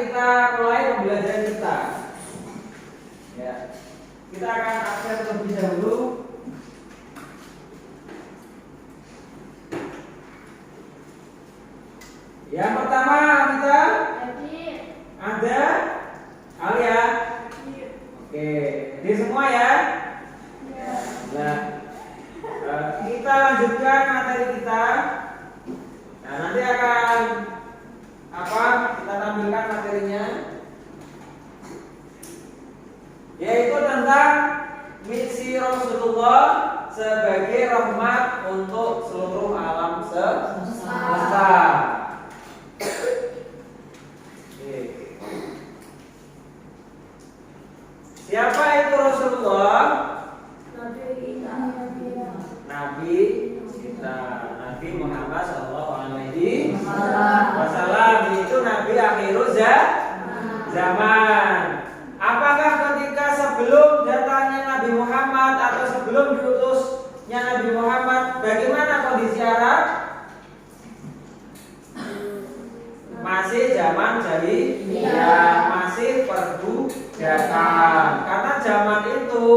kita mulai pembelajaran kita. Ya. Kita akan absen terlebih dahulu. Yang pertama kita ada Alia. Oke, jadi semua ya. Nah, kita lanjutkan materi kita. Nah, nanti akan kita tampilkan materinya, yaitu tentang misi Rasulullah sebagai rahmat untuk seluruh alam semesta. Siapa itu Rasulullah? Nabi kita, Nabi Muhammad SAW. Itu Nabi akhirul zaman. Apakah ketika sebelum datangnya Nabi Muhammad atau sebelum diutusnya Nabi Muhammad, bagaimana kondisi Arab? Masih zaman jahiliyah, masih perbudakan. Karena zaman itu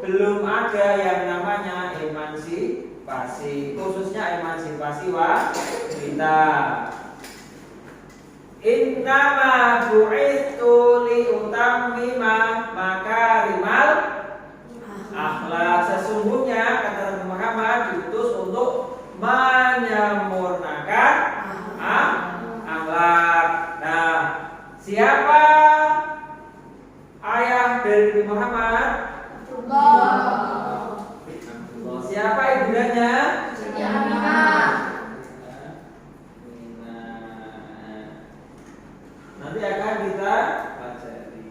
belum ada yang namanya emansipasi, khususnya emansipasi wanita. Innama bu'itsu liutammima makarimal akhlak. Sesungguhnya kata Nabi Muhammad diutus untuk menyempurnakan akhlak. Nah, siapa ayah dari Nabi Muhammad? Abdullah. Siapa ibundanya? Siti Aminah. Nanti akan kita pelajari.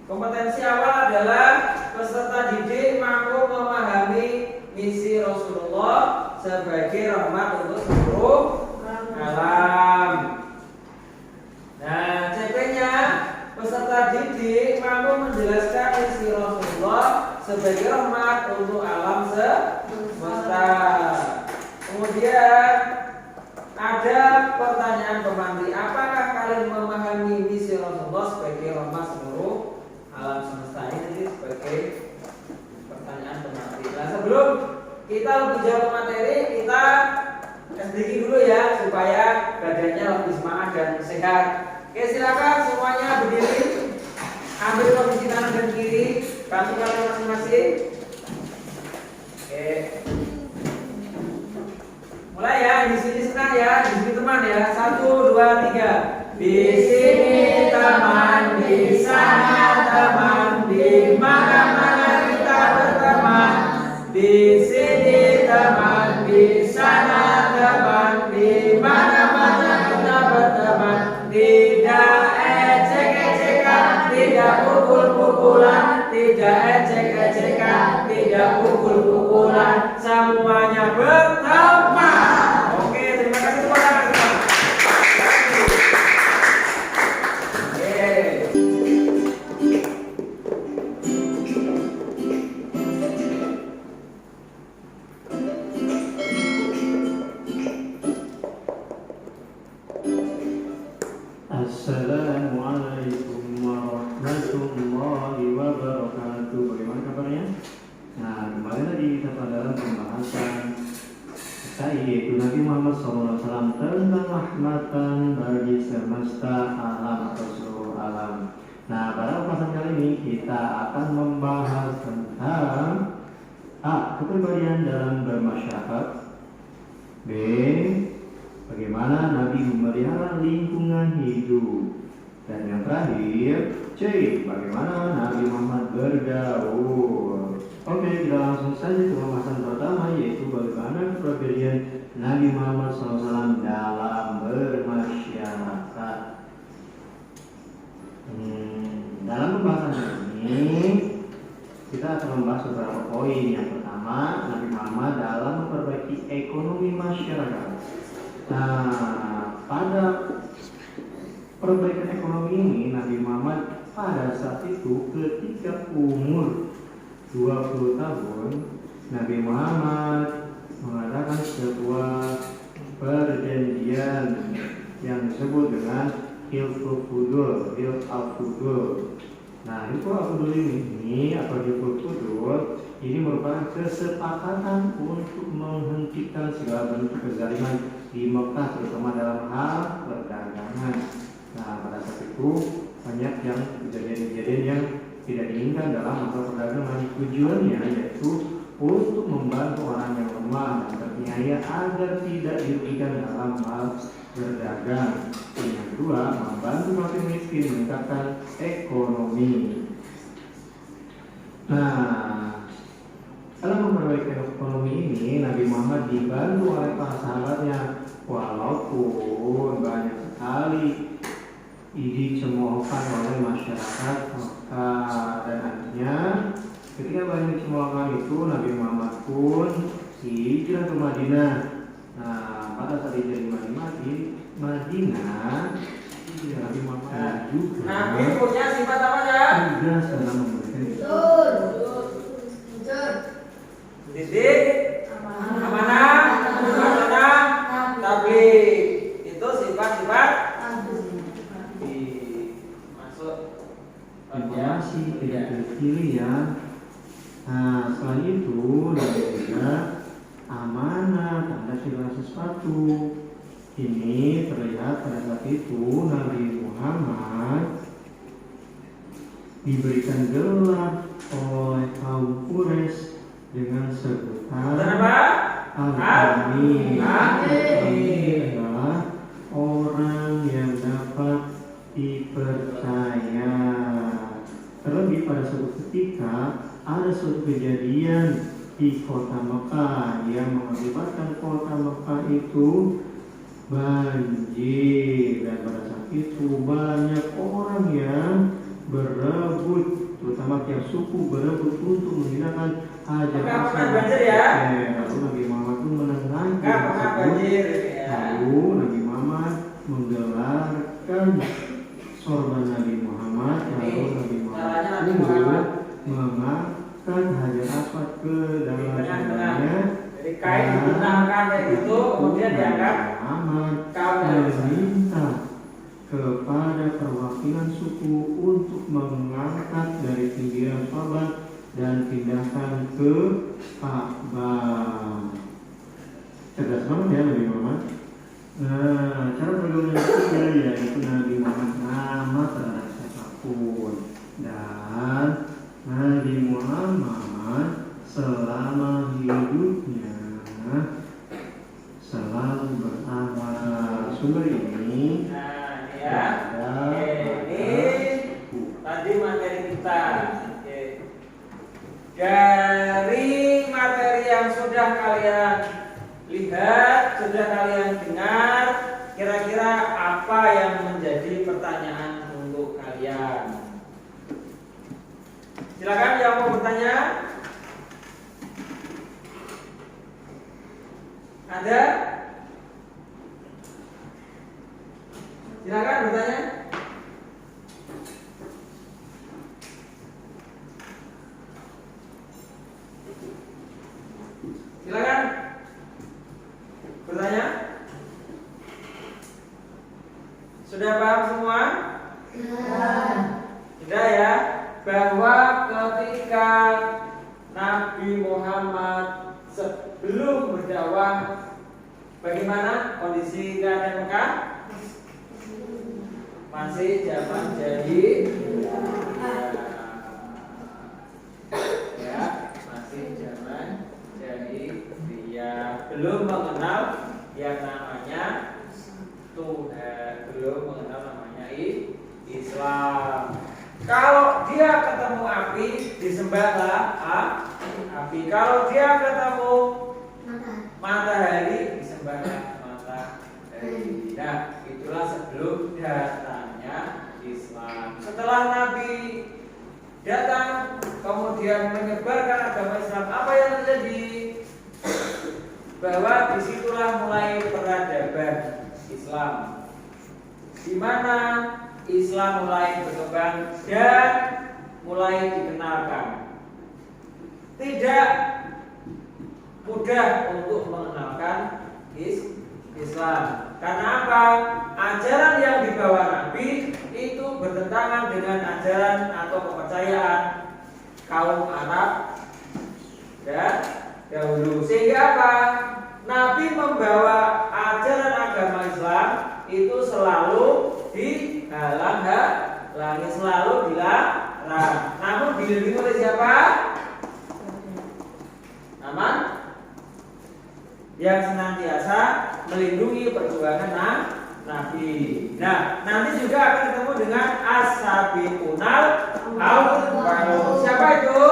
Kompetensi awal adalah peserta didik mampu memahami misi Rasulullah sebagai rahmat untuk seluruh alam. Nah, CP-nya peserta didik mampu menjelaskan misi Rasulullah sebagai rahmat untuk alam semesta. Kemudian ada pertanyaan pemantik. Apakah kalian memahami misi Rasulullah sebagai rahmat seluruh alam semesta? Ini sebagai pertanyaan pemantik. Nah, sebelum kita lebih jauh materi, kita sedikit dulu ya supaya badannya lebih semangat dan sehat. Oke, silakan semuanya berdiri. Ambil posisi kanan dan kiri, bantu kalian masing-masing. Oke. Mulai ya, di sini senang ya, di sini teman ya. 1, 2, 3. Di sini teman, di sana teman, di mana-mana kita berteman. Di sini teman, di sana teman, di mana-mana kita berteman. Tidak ecek-ecekan, tidak pukul-pukulan, tidak ecek-ecekan, tidak pukul-pukulan, semuanya berteman. Oke, terima kasih teman-teman. Assalamualaikum warahmatullahi wabarakatuh. Bagaimana kabarnya? Nah, kembali lagi kita dalam pembahasan kita yaitu Nabi Muhammad SAW tentang rahmatan bagi semesta alam atau seluruh alam. Nah, pada pembahasan kali ini kita akan membahas tentang A. Kepribadian dalam bermasyarakat. B. Bagaimana Nabi memelihara lingkungan hidup. Dan yang terakhir, C. Bagaimana Nabi Muhammad bergaul. Oke, kita langsung saja ke pembahasan pertama, yaitu bagaimana kepribadian Nabi Muhammad SAW dalam bermasyarakat. Dalam pembahasan ini kita akan membahas beberapa poin. Yang pertama, Nabi Muhammad dalam memperbaiki ekonomi masyarakat. Nah, pada perbaikan ekonomi ini Nabi Muhammad pada saat itu ketika umur 20 tahun, Nabi Muhammad mengadakan sebuah perjanjian yang disebut dengan hilful fudul, hilf al fudul. Nah, hilful al fudul ini atau hilful fudul ini merupakan kesepakatan untuk menghentikan segala bentuk kezaliman di Mekah, terutama dalam hal perdagangan. Nah, pada saat itu banyak yang kejadian-kejadian yang tidak diinginkan dalam masalah perdagangan. Tujuannya yaitu untuk membantu orang yang lemah dan terniaya agar tidak dirugikan dalam hal berdagang. Yang kedua, membantu fakir miskin meningkatkan ekonomi. Nah, dalam memperbaiki ekonomi ini, Nabi Muhammad dibantu oleh para sahabatnya, walaupun banyak sekali dicemoohkan oleh masyarakat Mekah, dan akhirnya ketika banyak dicemoohkan itu, Nabi Muhammad pun hijrah ke Madinah. Nah, pada saat hijrah di Madinah, Nabi Muhammad juga Nabi punya sifat apa ya? tugas dalam memberikan didik, amanah, mubasyarah, tabligh. Itu sifat-sifat masuk informasi tidak terpilih ya. Nah, selain itu Nabi juga amanah terhadap segala sesuatu. Ini terlihat pada saat itu Nabi Muhammad diberikan gelar oleh kaum Quraisy dengan sebutan Al-Amin. Al-Amin adalah orang yang dapat dipercaya. Terlebih pada suatu ketika ada suatu kejadian di kota Mekah yang mengakibatkan kota Mekah itu banjir, dan pada saat itu banyak orang yang berebut, terutama tiap suku berebut untuk menghilangkan hajat banjir ya. Lalu Nabi Muhammad pun menengahi banjir ya. Lalu Nabi Muhammad menggelarkan sorban Nabi Muhammad. Lalu Nabi Muhammad mengangkat hajar aswad ke dalam sorbannya. Jadi kain digunakan kayak gitu, kemudian diangkat. Muhammad meminta kepada perwakilan suku untuk mengangkat dari pinggiran sorban dan pindahkan ke Ka'bah. Cerdas banget ya Nabi Muhammad. Nah, cara pergaulan ketiga yaitu Nabi Muhammad ramah terhadap siapapun, dan Nabi Muhammad selama hidupnya selalu beramal. Sumber ini tadi materi kita. Dari materi yang sudah kalian lihat, sudah kalian dengar, kira-kira apa yang menjadi pertanyaan untuk kalian? Silakan yang mau bertanya. Ada? Silakan bertanya. Silakan bertanya. Sudah paham semua? Sudah ya, bahwa ketika Nabi Muhammad sebelum berdakwah, bagaimana kondisi keadaan Mekah? Masih zaman jahiliyah. Ya, masih zaman jahiliyah, belum mengenal yang namanya Tuhan, belum mengenal namanya Islam. Kalau dia ketemu api, disembahlah api. Kalau dia ketemu matahari, disembahlah matahari. Nah, itulah sebelum datangnya Islam. Setelah Nabi datang, kemudian menyebarkan agama Islam, apa yang terjadi? Bahwa disitulah mulai peradaban Islam, di mana Islam mulai berkembang dan mulai dikenalkan. Tidak mudah untuk mengenalkan Islam. Karena apa? Ajaran yang dibawa Nabi bertentangan dengan ajaran atau kepercayaan kaum Arab dan dahulu. Sehingga apa? Nabi membawa ajaran agama Islam itu selalu dihalang-halangi, selalu dilarang. Namun dilindungi oleh siapa? Aman? Yang senantiasa melindungi perjuangan Nabi. Nah, nanti juga akan ketemu dengan as-sabiqunal awwalun. Siapa itu?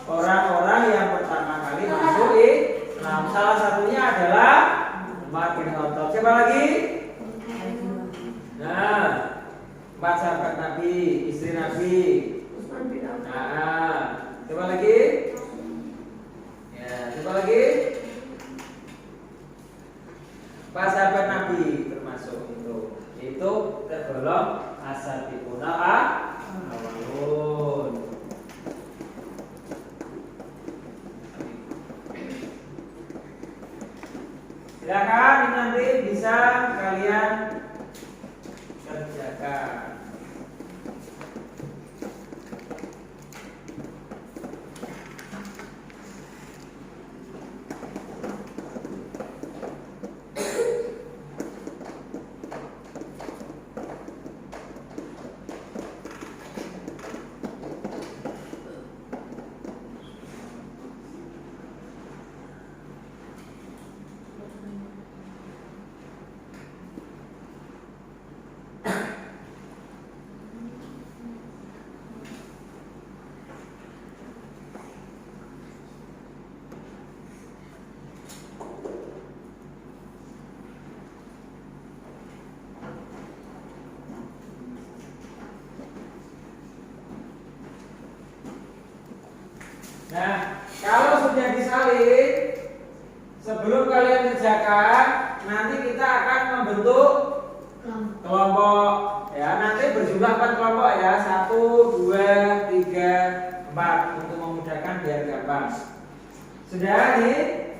Orang-orang yang pertama kali masuk Islam. Salah satunya adalah Umar bin Khattab. Siapa lagi? Nah, 4 sahabat Nabi, istri Nabi. Nah, siapa lagi? Ya, siapa lagi? 4 sahabat Nabi termasuk itu tergolong as-sabiqunal awwalun. Silakan, ini nanti bisa kalian kerjakan. Nah, kalau sudah disalin, sebelum kalian kerjakan, nanti kita akan membentuk kelompok. Ya, nanti berjumlah 4 kelompok ya, 1, 2, 3, 4 untuk memudahkan biar gampang. Sudah nih?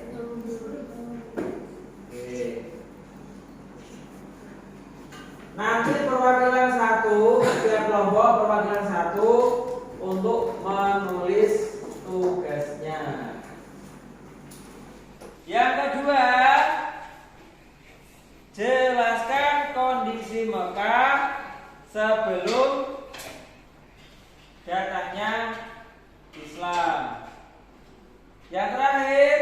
Oke. Nanti perwakilan 1, setiap kelompok perwakilan 1 untuk menulis tugasnya. Yang kedua, jelaskan kondisi Mekah sebelum datangnya Islam. Yang terakhir,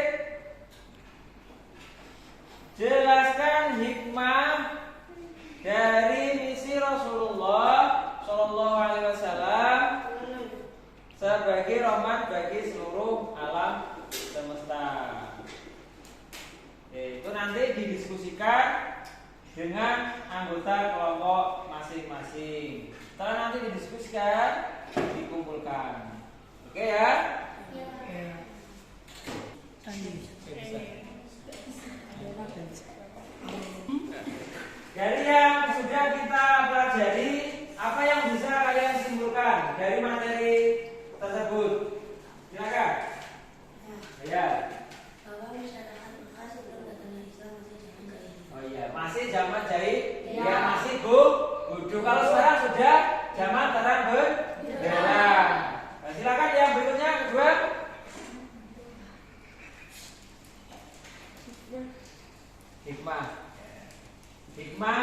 jelaskan hikmah dari misi Rasulullah Shallallahu Alaihi Wasallam sebagai rahmat bagi seluruh alam semesta. Itu nanti didiskusikan dengan anggota kelompok masing-masing. Setelah nanti didiskusikan, dikumpulkan. Oke ya? Dari yang sudah kita pelajari, apa yang bisa kalian simpulkan dari materi tersebut? Silakan. Ya. Oh iya, masih zaman jahit, ya masih bodoh. Kalau sekarang sudah zaman terang benderang. Nah, silakan yang berikutnya kedua. Hikmah. Hikmah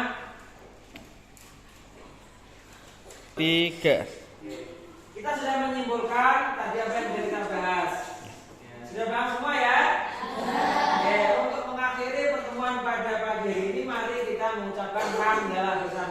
3. Kita sudah menyimpulkan tadi apa yang sudah kita bahas. Sudah paham semua ya? Oke, untuk mengakhiri pertemuan pada pagi hari ini, mari kita mengucapkan hamdalah bersama.